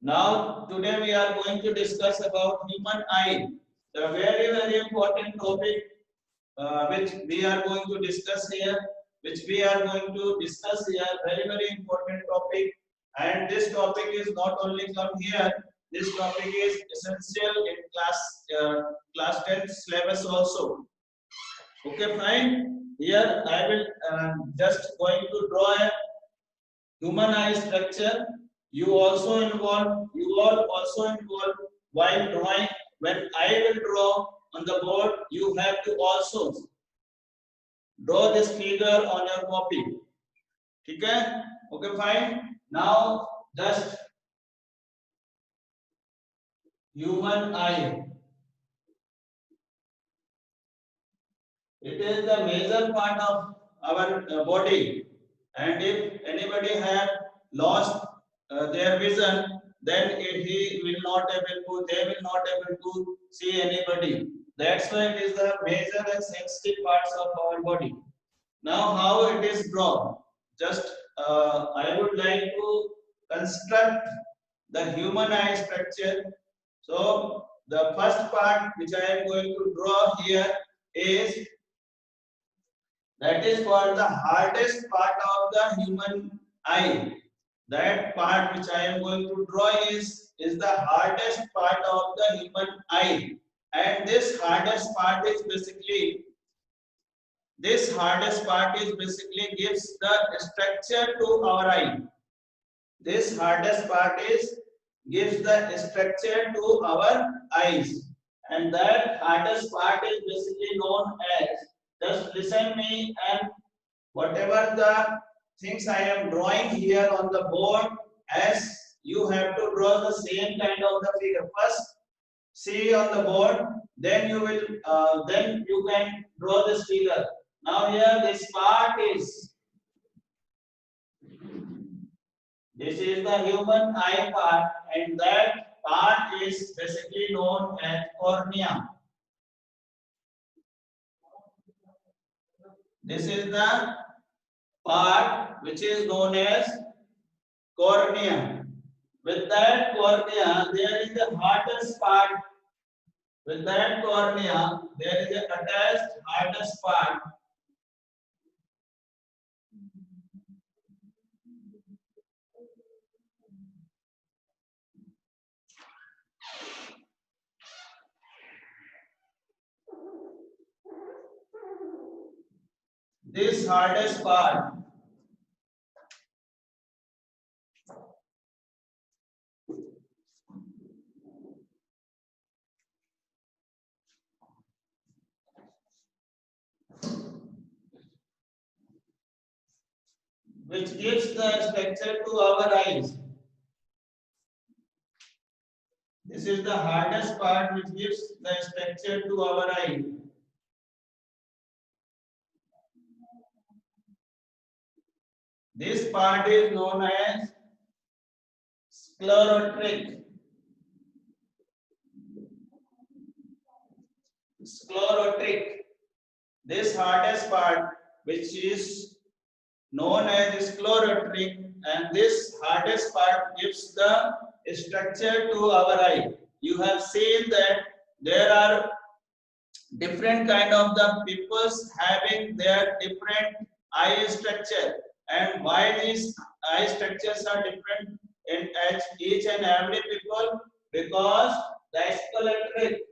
Now, today we are going to discuss about human eye, the very important topic which we are going to discuss here, very important topic, and this topic is not only come here. This topic is essential in class 10 syllabus also. Okay, fine. Here I will just going to draw a human eye structure. You all also involved while drawing. When I will draw on the board, you have to also draw this figure on your copy. Okay? Okay, fine. Now just human eye. It is the major part of our body, and if anybody have lost their vision, then he will not able to. They will not able to see anybody. That's why it is the major and sensitive parts of our body. Now, how it is drawn? Just I would like to construct the human eye structure. So the first part which I am going to draw here is that is called the hardest part of the human eye. That part which I am going to draw is the hardest part of the human eye. And this hardest part is basically gives the structure to our eye. This hardest part is gives the structure to our eyes. And that hardest part is basically known as, just listen me, and whatever the things I am drawing here on the board, as you have to draw the same kind of the figure. First see on the board, then you can draw this figure. Now here this is the human eye part, and that part is basically known as cornea. This is the part which is known as cornea. With that cornea, there is the hardest part. With that cornea, there is a attached hardest part. This hardest part which gives the structure to our eyes. This is the hardest part which gives the structure to our eye. This part is known as sclerotic. Sclerotic. This hardest part, which is known as sclerotic, and this hardest part gives the structure to our eye. You have seen that there are different kind of the peoples having their different eye structure, and why these eye structures are different in each and every people, because the sclerotic,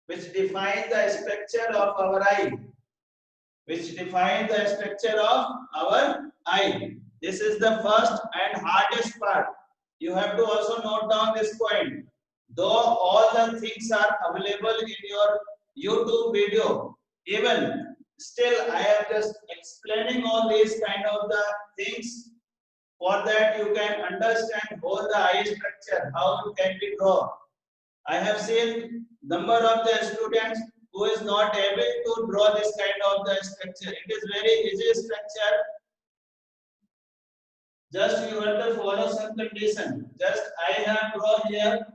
which defines the structure of our eye, which defines the structure of our eye. This is the first and hardest part. You have to also note down this point. Though all the things are available in your YouTube video, even still I am just explaining all these kind of the things. For that you can understand all the eye structure, how it can be drawn. I have seen number of the students who is not able to draw this kind of the structure. It is very easy structure. Just you have to follow some condition. Just I have drawn here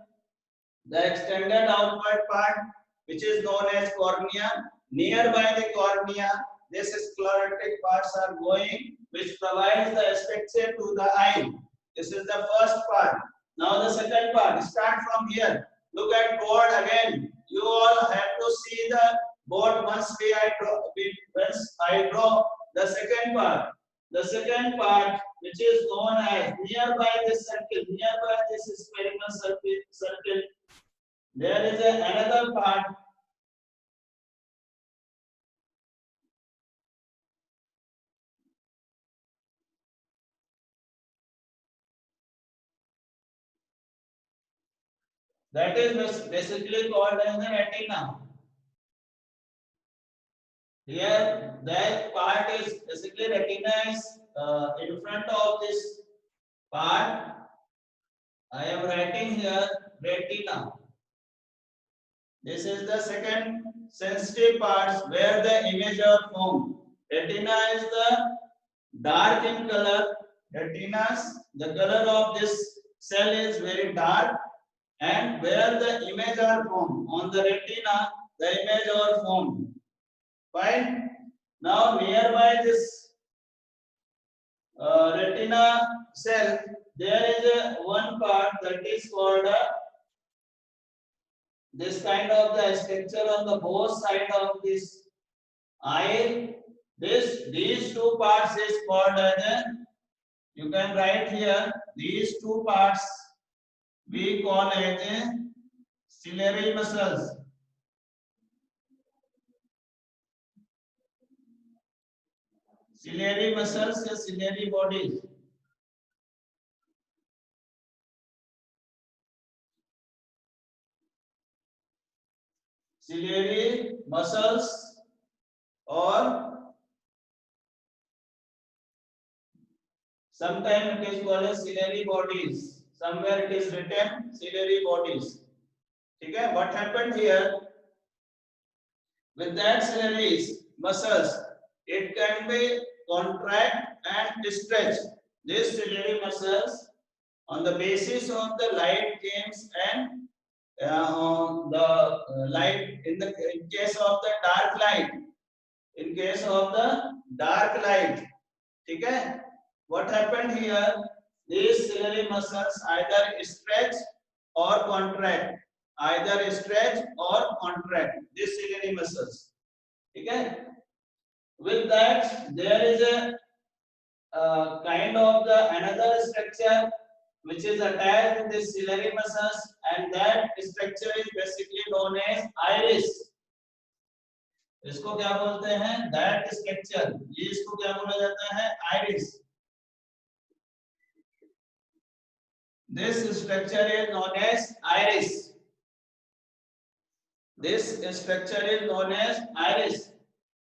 the extended outward part, which is known as cornea. Nearby the cornea, this sclerotic parts are going, which provides the structure to the eye. This is the first part. Now the second part, start from here. Look at board again. You all have to see the board once I draw the second part. The second part, which is known as nearby this circle, nearby this spherical circle, there is another part. That is basically called as the retina. Here, that part is basically retina is in front of this part. I am writing here retina. This is the second sensitive parts where the image are formed. Retina is the dark in color. Retinas, the color of this cell is very dark, and where the image are formed on the retina, the image are formed. Fine. Now nearby this retina cell, there is one part that is called this kind of the structure on the both side of this eye. These two parts is called as you can write here. These two parts we call as ciliary muscles. Ciliary muscles या ciliary bodies. Ciliary muscles or sometimes it is called as ciliary bodies. Somewhere it is written ciliary bodies. Okay, what happened here with that ciliary muscles? It can be contract and stretch. These ciliary muscles on the basis of the light gains and the light in case of the dark light. In case of the dark light, okay, what happened here? These ciliary muscles either stretch or contract. Either stretch or contract. These ciliary muscles. Okay. With that, there is a kind of the another structure which is attached to the ciliary muscles, and that structure is basically known as iris. इसको क्या बोलते हैं? That structure. ये इसको क्या बोला जाता है? Iris. This structure is known as iris. This structure is known as iris.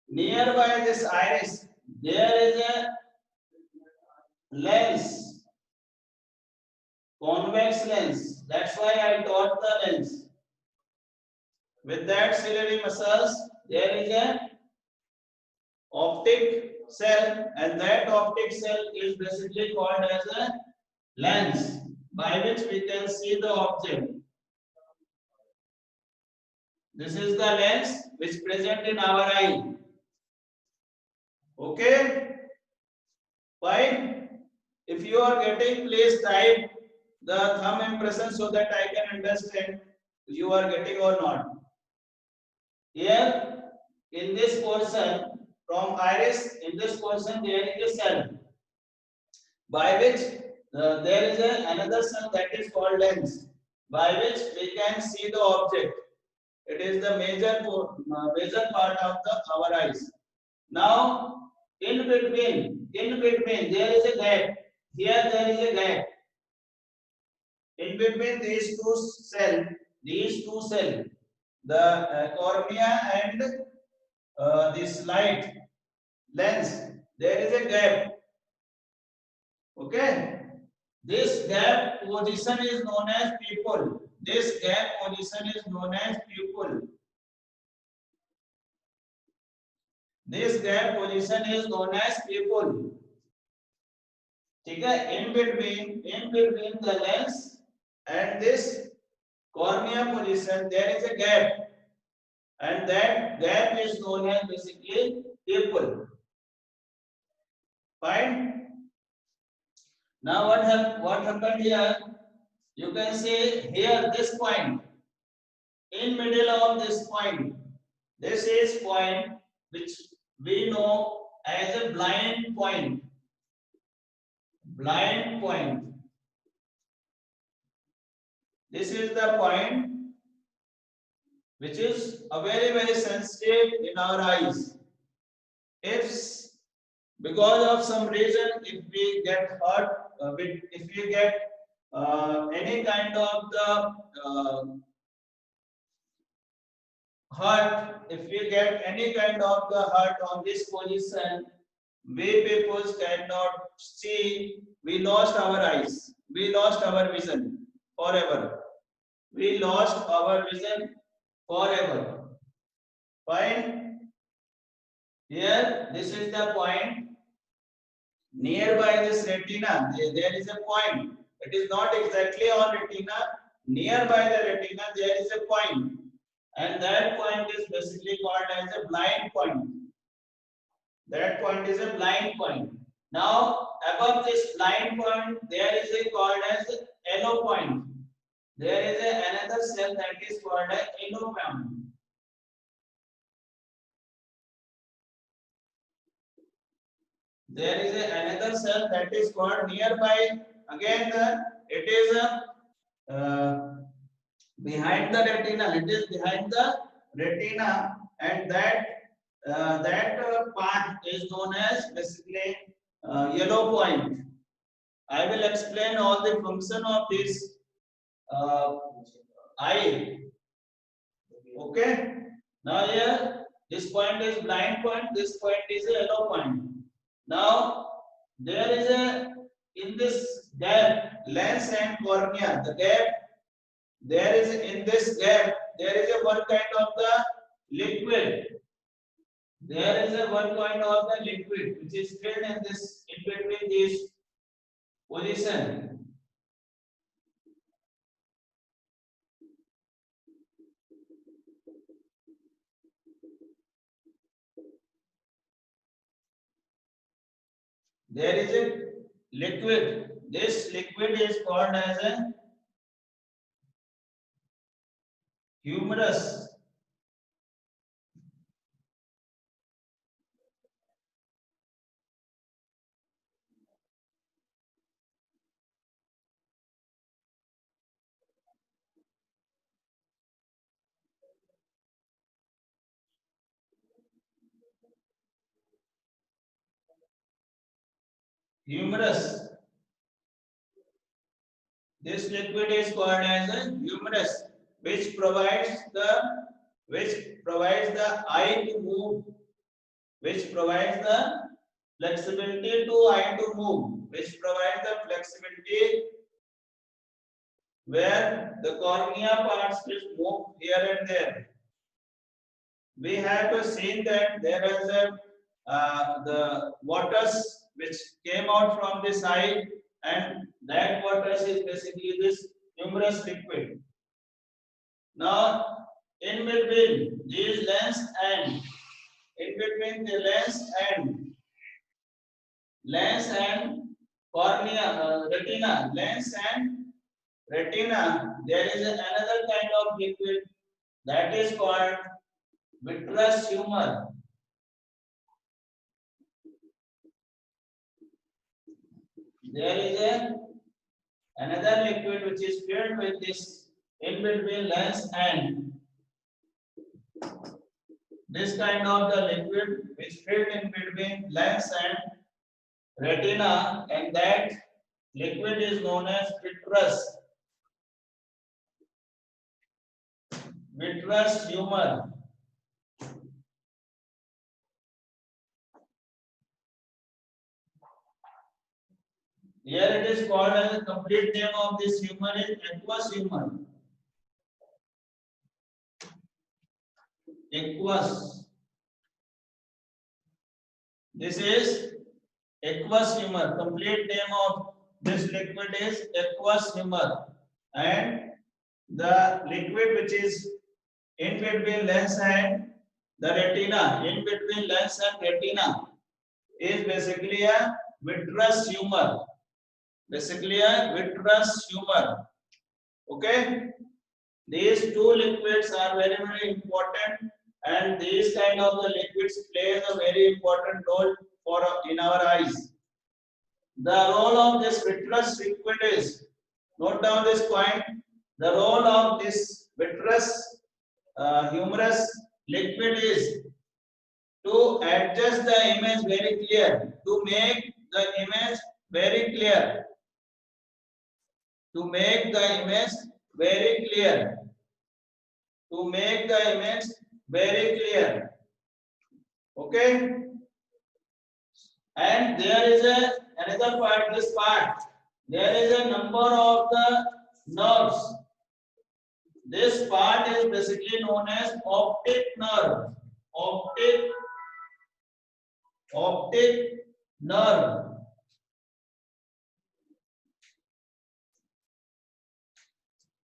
Nearby this iris, there is a lens, convex lens. That's why I taught the lens. With that ciliary muscles, there is a optic cell, and that optic cell is basically called as a lens, by which we can see the object. This is the lens which present in our eye. Okay, fine. If you are getting, please type the thumb impression so that I can understand you are getting or not. Here in this portion from iris, in this portion there is a cell by which there is another cell that is called lens, by which we can see the object. It is the major part of our eyes. Now in between there is a gap. Here there is a gap. In between these two cells, the cornea and this light lens, there is a gap. Okay, this gap position is known as pupil. This gap position is known as pupil. This gap position is known as pupil. ठीक है? In between the lens and this cornea position, there is a gap, and that gap is known as basically pupil. Fine. Now what happened here? You can see here this point, in middle of this point, this is point which we know as a blind point. Blind point. This is the point which is a very sensitive in our eyes. If because of some reason, if we get hurt, if we get any kind of the hurt, if we get any kind of the hurt on this position, we people cannot see. We lost our eyes. We lost our vision forever. We lost our vision forever. Fine. Here, this is the point. Nearby this retina, there is a point. It is not exactly on retina. Nearby the retina, there is a point. And that point is basically called as a blind point. That point is a blind point. Now, above this blind point, there is a called as yellow point. There is another cell that is called as yellow point. There is another cell that is called nearby. Again, it is behind the retina. It is behind the retina, and that part is known as basically yellow point. I will explain all the function of this eye. Okay. Now here, this point is blind point. This point is a yellow point. Now there is in this gap, lens and cornea. The gap, there is in this gap, there is one kind of the liquid. There is one kind of the liquid which is filled in this, in between these position. There is a liquid. This liquid is called as a humerus. Humerus. This liquid is called as a humerus, which provides the eye to move, which provides the flexibility to eye to move, which provides the flexibility where the cornea parts will move here and there. We have seen that there is the waters which came out from this eye, and that waters is basically this humerus liquid. Now, in between these lens and in between the lens and cornea, retina, lens and retina, there is another kind of liquid that is called vitreous humor. There is another liquid which is filled with this in between lens and this kind of the liquid which filled in between lens and retina, and that liquid is known as vitreous humor. Here it is called as the complete name of this humor is aqueous humor. Aqueous. This is aqueous humor. Complete name of this liquid is aqueous humor, and the liquid which is in between lens and the retina, in between lens and retina, is basically a vitreous humor. Basically a vitreous humor. Okay, these two liquids are very important, and these kind of the liquids plays a very important role for in our eyes. The role of this vitreous liquid is, note down this point, the role of this vitreous humorous liquid is to adjust the image very clear, to make the image very clear, to make the image very clear, to make the image very clear. Okay, and there is another part, this part, there is a number of the nerves. This part is basically known as optic nerve. Optic nerve.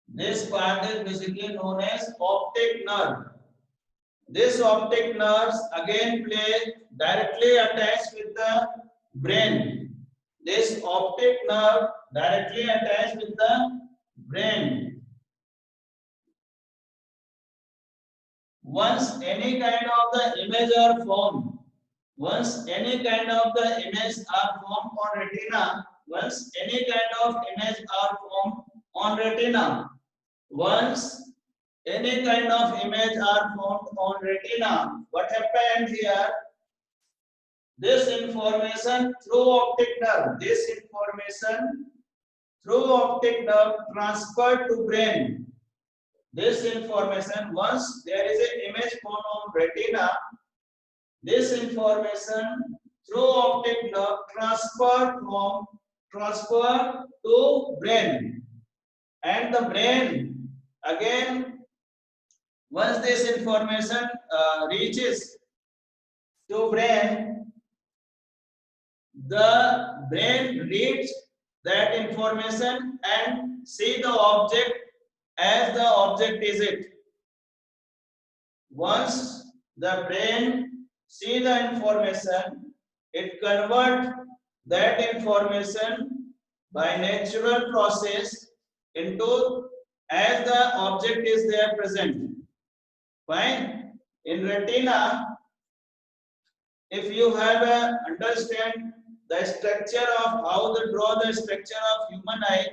This part is basically known as optic nerve. This optic nerves again play directly attached with the brain. This optic nerve directly attached with the brain. Once any kind of the image are formed, once any kind of the image are formed on retina, once any kind of image are formed on retina, once any kind of image are formed on retina, what happened here? This information through optic nerve, this information through optic nerve transferred to brain. This information, once there is an image formed on retina, this information through optic nerve transfer to brain, and the brain again, once this information reaches to brain, the brain reads that information and see the object as the object is it. Once the brain see the information, it convert that information by natural process into as the object is there present. Fine. In retina, if you have a understand the structure of how to draw the structure of human eye,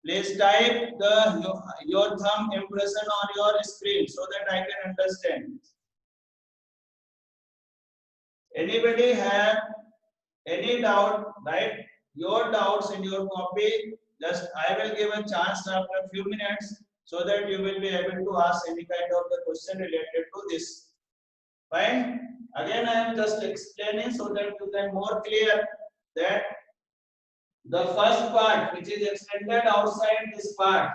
please type your thumb impression on your screen so that I can understand. Anybody have any doubt? Write your doubts in your copy. Just I will give a chance after a few minutes so that you will be able to ask any kind of the question related to this. Fine. Again, I am just explaining so that you can more clear that the first part which is extended outside this part,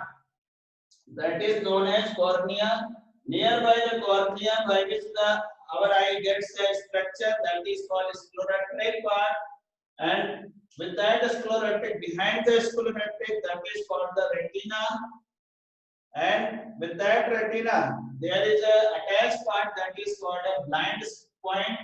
that is known as cornea. Nearby the cornea, by which our eye gets a structure, that is called sclerotic part, and with that sclerotic, behind the sclerotic, that is called the retina, and with that retina there is a attached part that is called a blind point.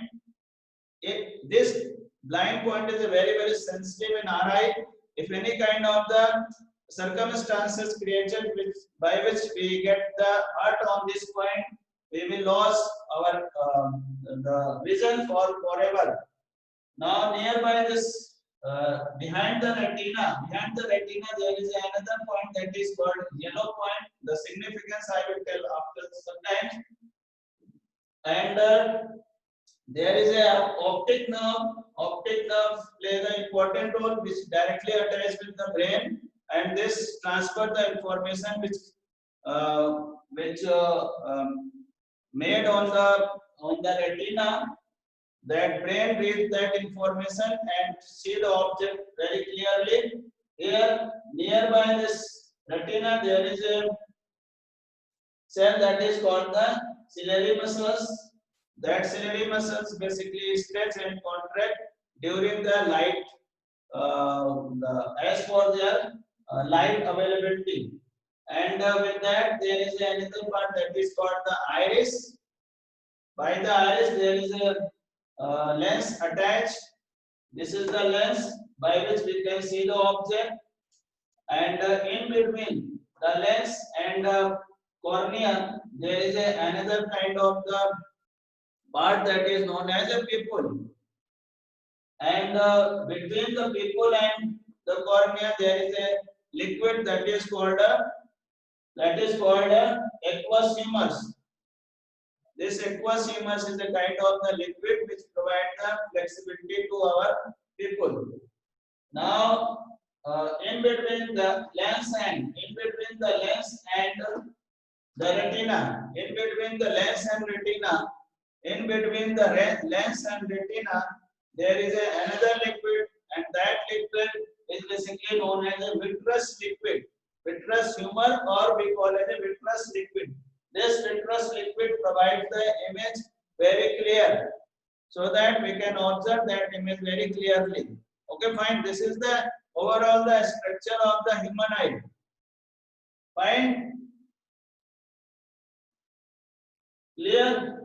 This blind point is a very sensitive in our eye. If any kind of the circumstances created by which we get the hurt on this point, we will lose our the vision for forever. Now nearby this behind the retina there is another point that is called yellow point. The significance I will tell after some time. And there is a optic nerve. Optic nerve plays an important role which directly attached with the brain, and this transfer the information which made on the retina. That brain reads that information and see the object very clearly. Here nearby this retina there is a cell that is called the ciliary muscles. That ciliary muscles basically stretch and contract during the light, as for their light availability. And with that there is another part that is called the iris. By the iris there is a lens attached. This is the lens by which we can see the object, and in between the lens and cornea, there is another kind of the part that is known as a pupil. And between the pupil and the cornea, there is a liquid that is called a aqueous humors. This aqueous humors is a kind of the liquid which provides the flexibility to our pupil. Now, in between the lens and the retina, in between the lens and retina, in between the lens and retina, there is another liquid, and that liquid is basically known as a vitreous liquid, vitreous humor, or we call it a vitreous liquid. This vitreous liquid provides the image very clear, so that we can observe that image very clearly. Okay, fine. This is the overall the structure of the human eye. Fine. Clear?